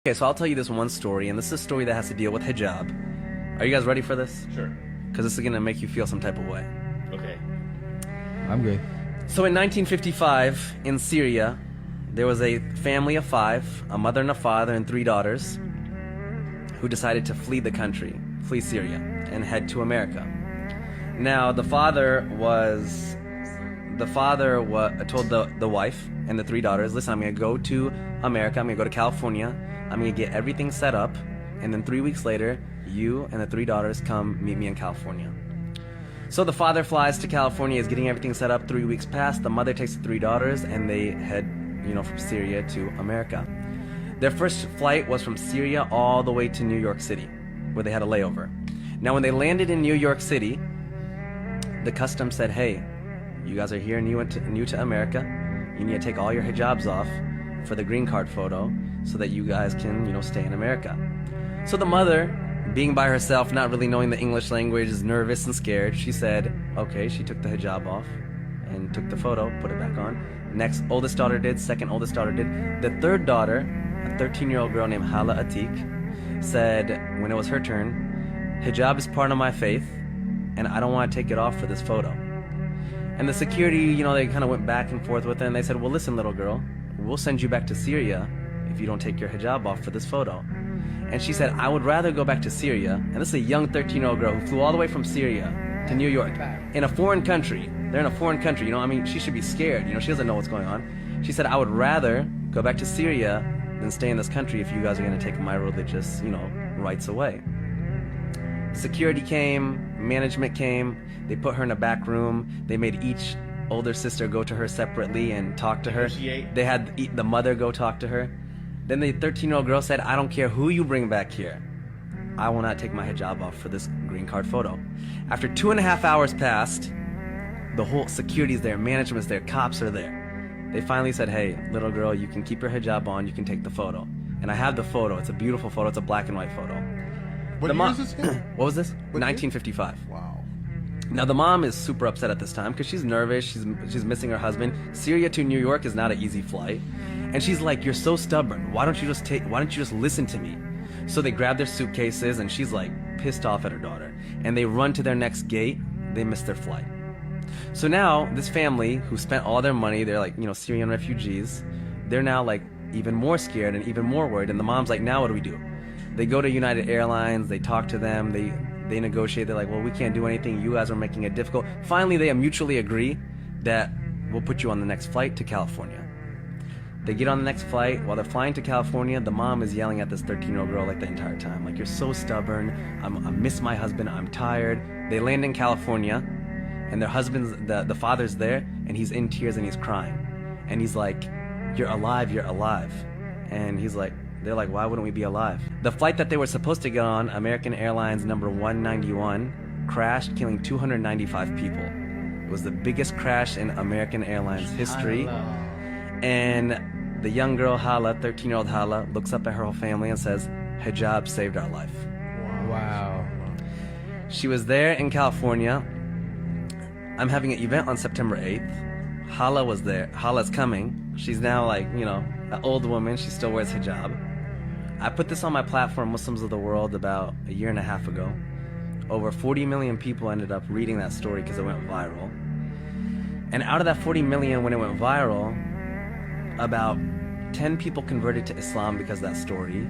Okay, so I'll tell you this one story, and this is a story that has to deal with hijab. Are you guys ready for this? Sure. Because this is going to make you feel some type of way. Okay. I'm good. So in 1955, in Syria, there was a family of 5, a mother and a father and 3 daughters, who decided to flee the country, flee Syria, and head to America. Now, the father told the wife and the 3 daughters, listen, I'm going to go to America, I'm going to go to California, I'm going to get everything set up, and then 3 weeks later, you and the 3 daughters come meet me in California. So the father flies to California, is getting everything set up. 3 weeks pass, the mother takes the 3 daughters, and they head, from Syria to America. Their first flight was from Syria all the way to New York City, where they had a layover. Now, when they landed in New York City, the customs said, hey, you guys are here new to America. You need to take all your hijabs off for the green card photo so that you guys can, stay in America. So the mother, being by herself, not really knowing the English language, is nervous and scared. She said, okay, she took the hijab off and took the photo, put it back on. Next oldest daughter did, second oldest daughter did. The third daughter, a 13-year-old girl named Hala Atik, said when it was her turn, hijab is part of my faith, and I don't want to take it off for this photo. And the security, they kind of went back and forth with her, and they said, well, listen, little girl, we'll send you back to Syria if you don't take your hijab off for this photo. And she said, I would rather go back to Syria, and this is a young 13-year-old girl who flew all the way from Syria to New York, in a foreign country. They're in a foreign country, she should be scared, she doesn't know what's going on. She said, I would rather go back to Syria than stay in this country if you guys are going to take my religious, rights away. Security came, management came, they put her in a back room, they made each older sister go to her separately and talk to her. They had the mother go talk to her. Then the 13-year-old girl said, I don't care who you bring back here, I will not take my hijab off for this green card photo. After 2.5 hours passed, the whole security's there, management's there, cops are there. They finally said, hey, little girl, you can keep your hijab on, you can take the photo. And I have the photo, it's a beautiful photo, it's a black and white photo. What year is this again? What was this? 1955. Wow. Now the mom is super upset at this time because she's nervous, she's missing her husband. Syria to New York is not an easy flight. And she's like, you're so stubborn, why don't you just listen to me? So they grab their suitcases and she's like pissed off at her daughter. And they run to their next gate, they miss their flight. So now this family who spent all their money, they're like, Syrian refugees, they're now like even more scared and even more worried. And the mom's like, now what do? They go to United Airlines, they talk to them, they negotiate, they're like, well, we can't do anything, you guys are making it difficult. Finally, they mutually agree that we'll put you on the next flight to California. They get on the next flight. While they're flying to California, the mom is yelling at this 13-year-old girl like the entire time, like, you're so stubborn, I miss my husband, I'm tired. They land in California, and their husband's, the father's there, and he's in tears and he's crying. And he's like, you're alive, you're alive. And they're like, why wouldn't we be alive? The flight that they were supposed to get on, American Airlines number 191, crashed, killing 295 people. It was the biggest crash in American Airlines history. And the young girl, Hala, 13-year-old Hala, looks up at her whole family and says, hijab saved our life. Wow. She was there in California. I'm having an event on September 8th. Hala was there. Hala's coming. She's now like, an old woman. She still wears hijab. I put this on my platform, Muslims of the World, about 1.5 years ago. Over 40 million people ended up reading that story because it went viral. And out of that 40 million, when it went viral, about 10 people converted to Islam because of that story.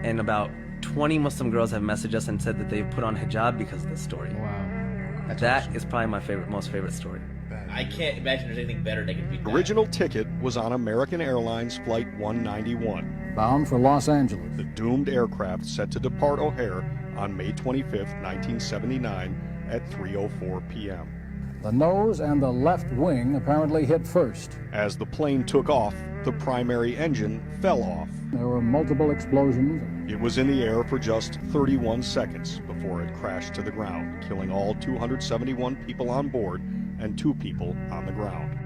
And about 20 Muslim girls have messaged us and said that they've put on hijab because of this story. Wow. That is probably my most favorite story. I can't imagine there's anything better that can beat that. Original ticket was on American Airlines Flight 191. Bound for Los Angeles. The doomed aircraft set to depart O'Hare on May 25th, 1979 at 3:04 p.m. The nose and the left wing apparently hit first. As the plane took off, the primary engine fell off. There were multiple explosions. It was in the air for just 31 seconds before it crashed to the ground, killing all 271 people on board and 2 people on the ground.